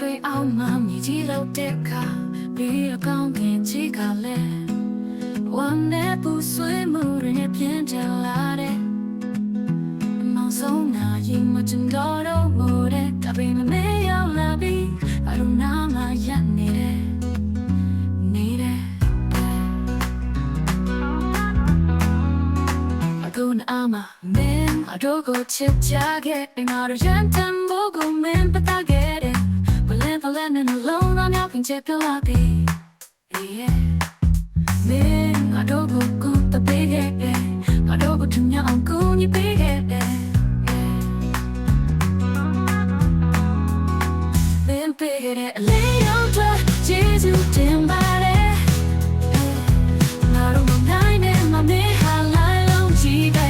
ထွေအောင်မှမြည်ကြီးလောက်တဲ့အခါပြီးအကောင်းခင်ချီကလည်းဝမ်းနဲ့ပူဆွေးမှုတွေနဲ့ပြင်းထန်လာတဲ့မောင်ဆုံးနာရင်မတင်တော့မို့တဲ့တပင်မမေးရောက်လာပြီးအရုဏာမရနေတယ်အခုနာမမင်းအတို့ကိုချစ်ကြခဲ့ငါတို့ရန်တမ်းဖို့ကိုမင်းပတ်သက်ခဲ့တယ်ဘလန်ဘလန်နဲ့လုံးသားများပြင်ချပြလာပြီမင်းအတို့ကိုကူတပေးခဲ့တယ်ငါတို့ကိုထမြောင်အောင်ကူညီပေးခဲ့တယ်မင်းပေးခဲ့တဲ့အလေးရောက်တဲ့ကျေးဇူးတင်ပါတယ်ငါတို့မနိုင်နဲ့မမေးဟာလိုက်လုံးကြည့်ပဲ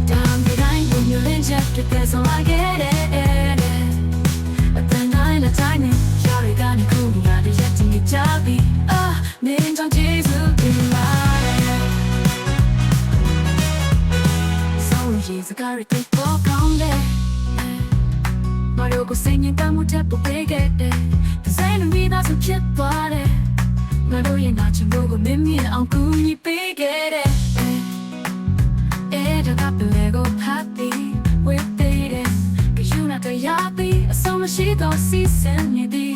တောင်ဒီတိုင်းဝင်ရင်းချက်တကယ်ဆုံးလာခဲ့တယ်အတန်တိုင်းလက်တိုင်းနဲ့ရှာရီကနေခုငါတို့ရက်တင်ကြပြီမင်းကြောင့်ကျေးဇူးတင်ပါတယ်ဆိုရင်စကားတွေတော့ကောင်းတယ်ဘာလို့ကိုစိတ်ညစ်တမှုတဲ့ပုတ်ပေးခဲ့တယ်ဒီစိတ်နဲ့မိသားစုဖြစ်သွားတယ်ငါတို့ရဲ့နာချင်ဖို့ကိုမင်းမြင်အောင်ကူညီပေးခဲ့တယ်ဒါကပလေကို happy with it ကယူနာတရားပြီးအဆုံးမရှိတော့စီစဉ်နေသည်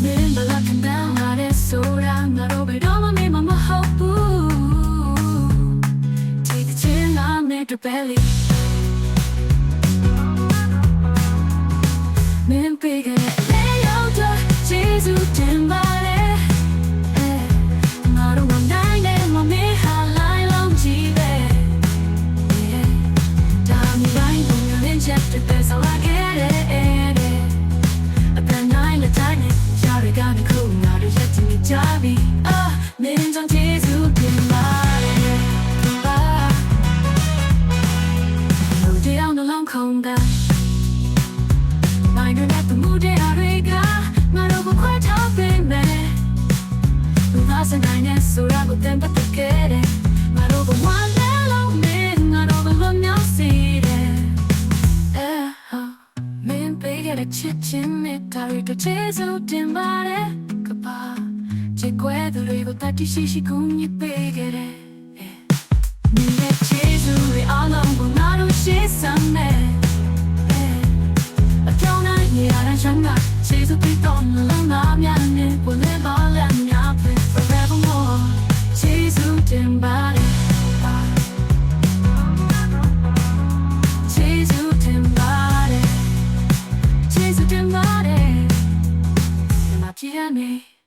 မင်းဘလာကန်တောင်းလာတဲ့ဆိုတာငါတို့ဘယ်တော့မှမဟုတ်ဘူးဒီချင်လာတဲ့ bellyမင်းပေးခဲ့တဲ့ရောက်တော့ကျေးဇူးတင်ပါတယ်ငါတို့မနိုင်တဲ့မမေးဟာလိုက်လုံးကြည့်ပဲဒါမျိုးတိုင်းဘုံရင်းချက်တဲ့ဆောလာခဲ့တယ်အပန်းနိုင်လက်တိုင်းနဲ့ရှာရီကနေခုငါတို့ရက်တင်ကြပြီမင်းကြောင့်ကျေးဇူးတင်ပါတယ်လူတယောက်နှလုံးခုန်တာမိုင်းနဲ့တမှုတဲ့အရိကငါတို့ကိုခွဲထားပေးမယ်လူသားစတိုင်းနဲ့ဆိုရကိုတင်ပတ်ခဲ့တယ်ငါတို့ကဝမ်းနဲ့လုံးမင်းငါတို့ကလုံးမြောက်စီတယ်မင်းပေးခဲ့တဲ့ချစ်ချင်းနဲ့ဒါရီတို့ကျေးဇူးတင်ပါတယ်ကပါချစ်ခွဲသူတွေကိုတတိရှိရှိကူညီပေးခဲ့တယ်မင်းရဲ့ကျေးဇူးတွေအားလုံးကိုငါတို့ရှေ့ဆောင်မယ်အကြောင်းနဲ့နေရာတိုင်းရှမ်းကကျေးဇူးပေးတော့လုံးသားများနဲ့ဝင်နေပါလက်များပဲ forevermore ကျေးဇူးတင်ပါတယ်ကျေးဇူးတင်ပါတယ်ကျေးဇူးတင်ပါတယ်မပြည့်နေ